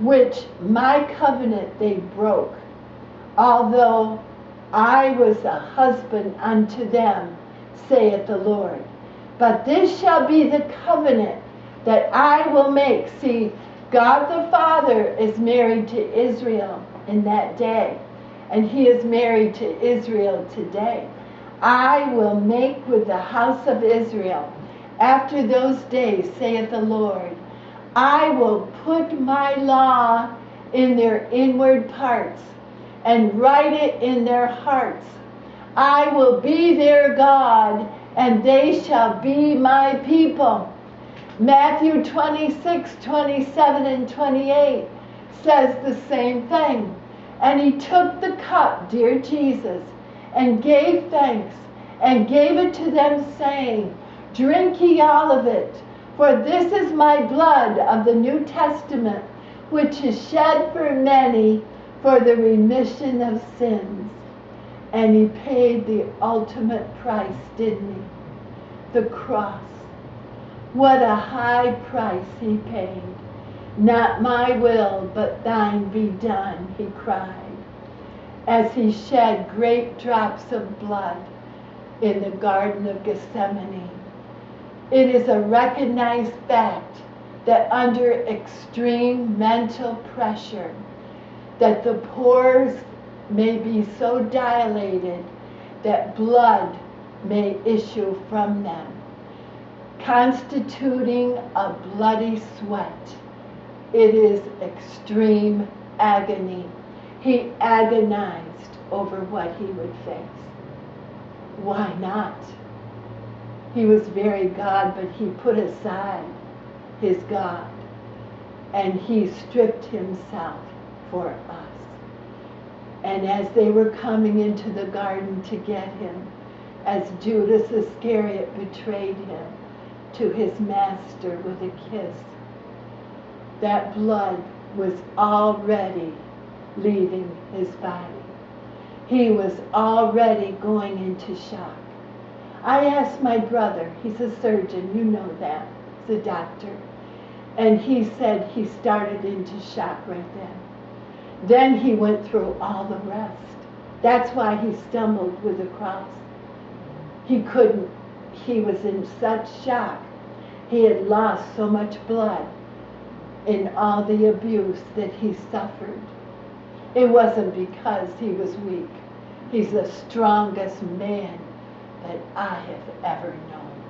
which my covenant they broke, although I was a husband unto them, saith the Lord. But this shall be the covenant that I will make. See, God the Father is married to Israel in that day, and he is married to Israel today. I will make with the house of Israel after those days, saith the Lord. I will put my law in their inward parts and write it in their hearts. I will be their God, and they shall be my people. Matthew 26, 27, and 28 says the same thing. And he took the cup, dear Jesus, and gave thanks, and gave it to them, saying, Drink ye all of it, for this is my blood of the New Testament, which is shed for many for the remission of sins. And he paid the ultimate price, didn't he? The cross. What a high price he paid. Not my will, but thine be done, he cried, as he shed great drops of blood in the Garden of Gethsemane. It is a recognized fact that under extreme mental pressure, that the pores may be so dilated that blood may issue from them, constituting a bloody sweat. It is extreme agony. He agonized over what he would face. Why not? He was very God, but he put aside his God, and he stripped himself for us. And as they were coming into the garden to get him, as Judas Iscariot betrayed him to his master with a kiss, that blood was already leaving his body. He was already going into shock. I asked my brother, he's a surgeon, you know that, he's a doctor, and he said he started into shock right then. Then he went through all the rest. That's why he stumbled with the cross. He couldn't, he was in such shock. He had lost so much blood in all the abuse that he suffered. It wasn't because he was weak. He's the strongest man that I have ever known.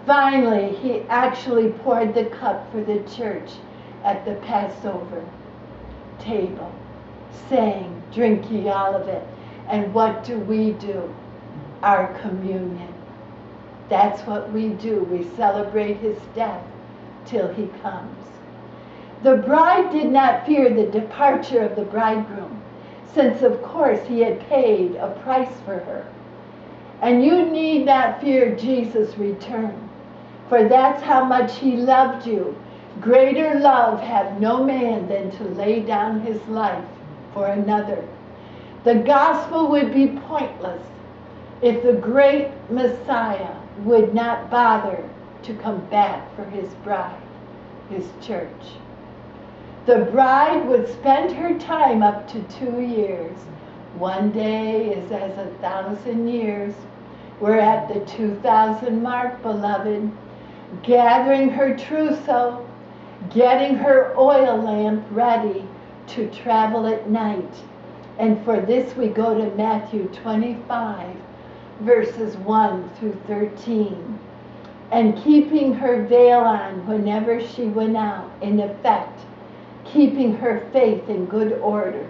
Finally, he actually poured the cup for the church at the Passover table, saying, Drink ye all of it. And what do? Our communion. That's what we do. We celebrate his death till he comes. The bride did not fear the departure of the bridegroom, since of course he had paid a price for her. And you need not fear Jesus' return, for that's how much he loved you. Greater love hath no man than to lay down his life for another. The gospel would be pointless if the great Messiah would not bother to come back for his bride, his church. The bride would spend her time up to 2 years. One day is as 1,000 years. We're at the 2,000 mark, beloved, gathering her trousseau, getting her oil lamp ready to travel at night. And for this we go to Matthew 25, verses 1 through 13. And keeping her veil on whenever she went out, in effect, keeping her faith in good order,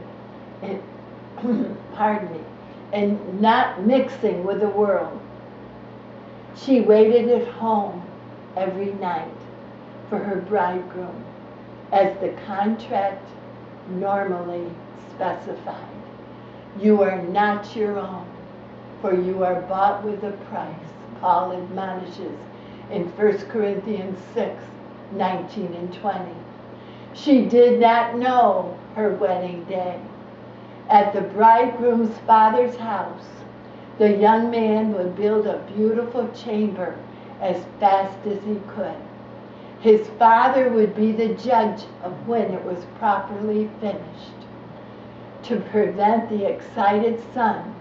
and, pardon me, and not mixing with the world. She waited at home every night for her bridegroom, as the contract normally specified. You are not your own, for you are bought with a price, Paul admonishes in 1 Corinthians 6, 19 and 20. She did not know her wedding day. At the bridegroom's father's house, the young man would build a beautiful chamber as fast as he could. His father would be the judge of when it was properly finished, to prevent the excited son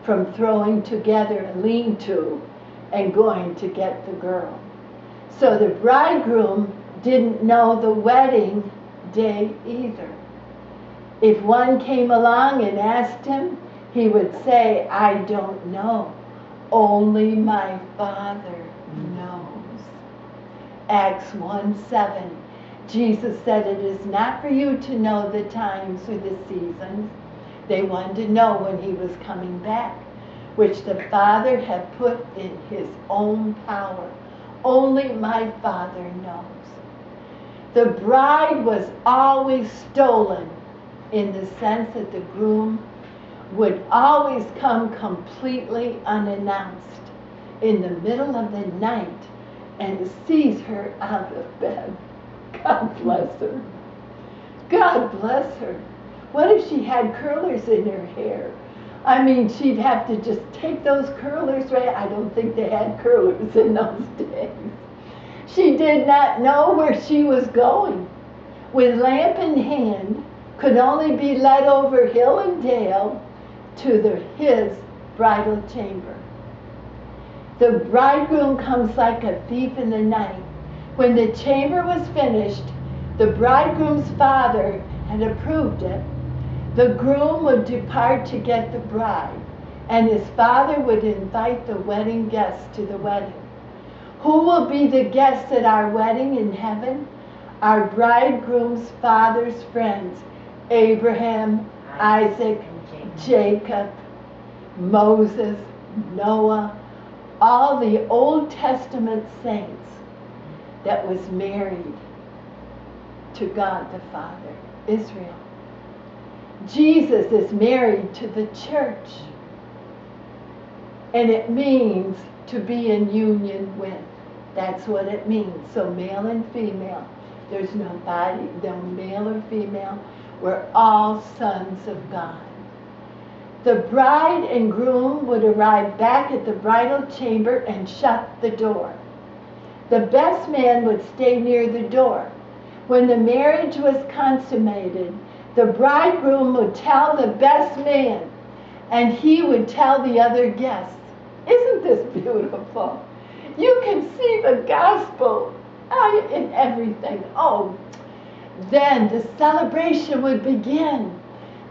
from throwing together a lean-to and going to get the girl. So the bridegroom didn't know the wedding day either. If one came along and asked him, he would say, "I don't know. Only my Father knows." Acts 1:7. Jesus said, "It is not for you to know the times or the seasons." They wanted to know when he was coming back, which the Father had put in his own power. Only my Father knows. The bride was always stolen, in the sense that the groom would always come completely unannounced in the middle of the night and seize her out of bed. God bless her. God bless her. What if she had curlers in her hair? I mean, she'd have to just take those curlers right. I don't think they had curlers in those days. She did not know where she was going. With lamp in hand, could only be led over hill and dale to his bridal chamber. The bridegroom comes like a thief in the night. When the chamber was finished, the bridegroom's father had approved it. The groom would depart to get the bride, and his father would invite the wedding guests to the wedding. Who will be the guests at our wedding in heaven? Our bridegroom's father's friends, Abraham, Isaac, Jacob, Moses, Noah, all the Old Testament saints that was married to God the Father, Israel. Jesus is married to the church, and it means to be in union with. That's what it means. So male and female. There's no body, no male or female. We're all sons of God. The bride and groom would arrive back at the bridal chamber and shut the door. The best man would stay near the door. When the marriage was consummated, the bridegroom would tell the best man, and he would tell the other guests. Isn't this beautiful? You can see the gospel in everything. Oh, then the celebration would begin.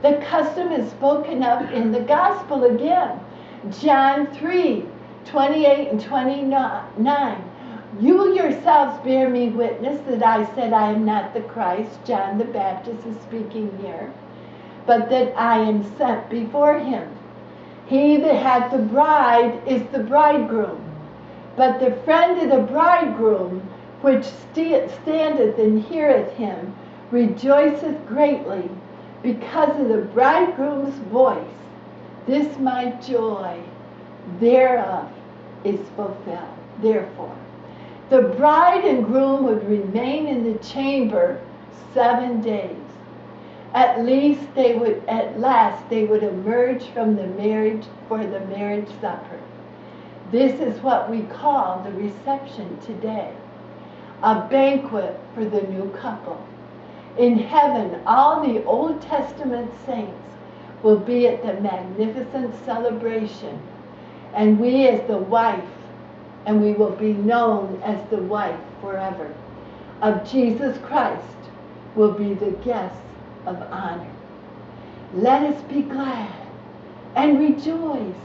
The custom is spoken of in the gospel again. John 3:28 and 29. You yourselves bear me witness that I said I am not the Christ. John the Baptist is speaking here. But that I am sent before him. He that hath the bride is the bridegroom. But the friend of the bridegroom, which standeth and heareth him, rejoiceth greatly because of the bridegroom's voice. This my joy thereof is fulfilled. Therefore, the bride and groom would remain in the chamber 7 days. At last they would emerge from the marriage for the marriage supper. This is what we call the reception today, a banquet for the new couple. In heaven, all the Old Testament saints will be at the magnificent celebration, and we as the wife, and we will be known as the wife forever, of Jesus Christ, will be the guests of honor. Let us be glad and rejoice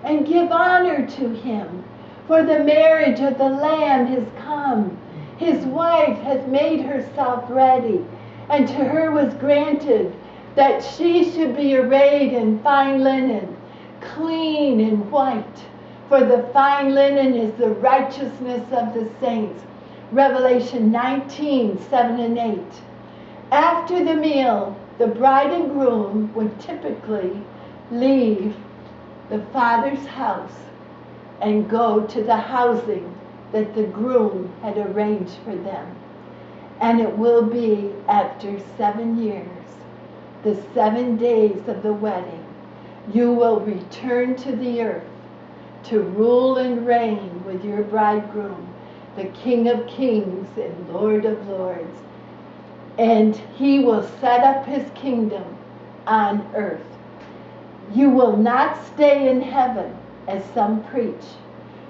and give honor to him, for the marriage of the Lamb has come. His wife has made herself ready, and to her was granted that she should be arrayed in fine linen, clean and white. For the fine linen is the righteousness of the saints. Revelation 19:7 and 8. After the meal, the bride and groom would typically leave the father's house and go to the housing that the groom had arranged for them. And it will be after 7 years, the 7 days of the wedding, you will return to the earth to rule and reign with your bridegroom, the King of Kings and Lord of Lords. And he will set up his kingdom on earth. You will not stay in heaven, as some preach.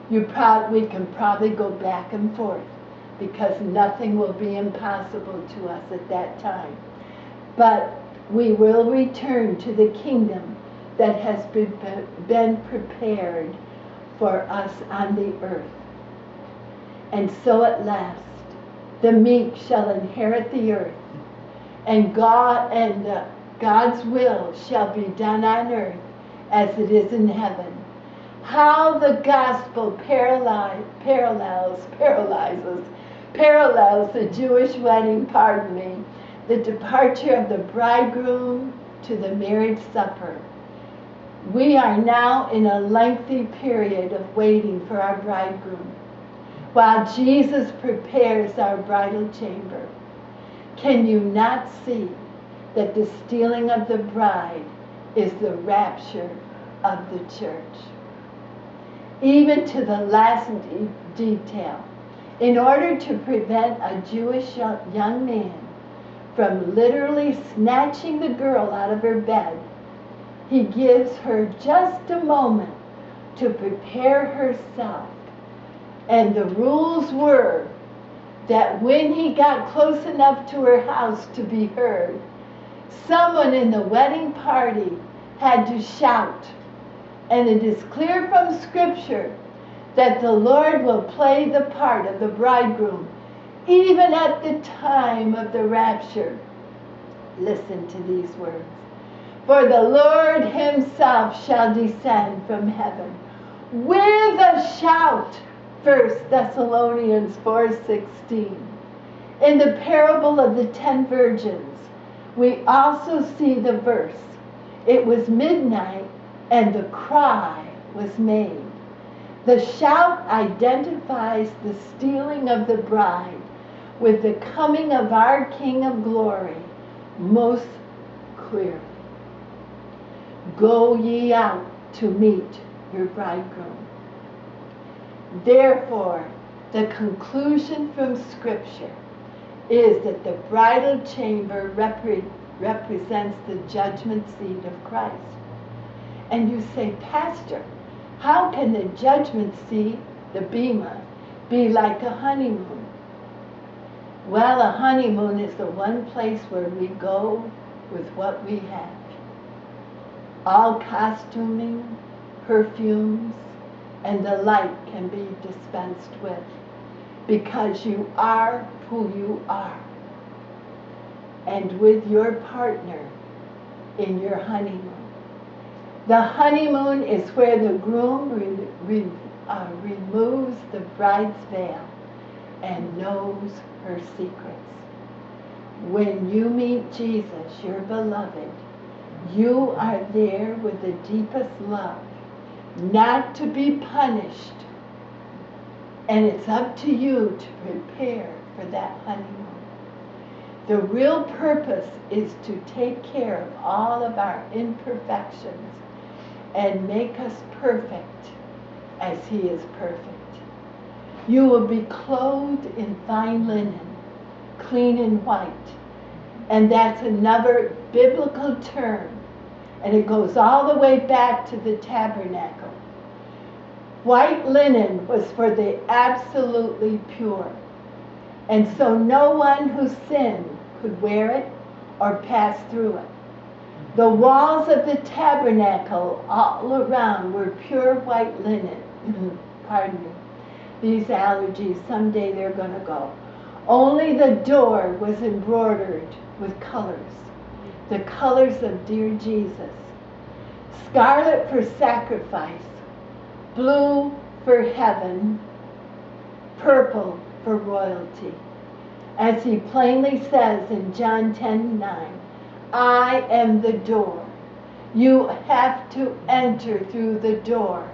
We can probably go back and forth, because nothing will be impossible to us at that time. But we will return to the kingdom that has been prepared for us on the earth. And so at last, the meek shall inherit the earth, and God's will shall be done on earth as it is in heaven. How the gospel parallels the Jewish wedding, the departure of the bridegroom to the marriage supper. We are now in a lengthy period of waiting for our bridegroom, while Jesus prepares our bridal chamber. Can you not see that the stealing of the bride is the rapture of the church? Even to the last detail, in order to prevent a Jewish young man from literally snatching the girl out of her bed, he gives her just a moment to prepare herself. And the rules were that when he got close enough to her house to be heard, someone in the wedding party had to shout. And it is clear from Scripture that the Lord will play the part of the bridegroom even at the time of the rapture. Listen to these words. For the Lord himself shall descend from heaven with a shout. 1 Thessalonians 4:16. In the parable of the 10 virgins, we also see the verse, it was midnight and the cry was made. The shout identifies the stealing of the bride with the coming of our King of Glory most clearly. Go ye out to meet your bridegroom. Therefore, the conclusion from Scripture is that the bridal chamber represents the judgment seat of Christ. And you say, Pastor, how can the judgment seat, the bema, be like a honeymoon? Well, a honeymoon is the one place where we go with what we have. All costuming, perfumes, and the like can be dispensed with, because you are who you are, and with your partner in your honeymoon. The honeymoon is where the groom removes the bride's veil and knows her secrets. When you meet Jesus, your beloved, you are there with the deepest love, not to be punished. And it's up to you to prepare for that honeymoon. The real purpose is to take care of all of our imperfections and make us perfect as he is perfect. You will be clothed in fine linen, clean and white. And that's another biblical term. And it goes all the way back to the tabernacle. White linen was for the absolutely pure. And so no one who sinned could wear it or pass through it. The walls of the tabernacle all around were pure white linen. Pardon me. These allergies, someday they're going to go. Only the door was embroidered with colors. The colors of dear Jesus. Scarlet for sacrifice, blue for heaven, purple for royalty. As he plainly says in John 10:9, I am the door. You have to enter through the door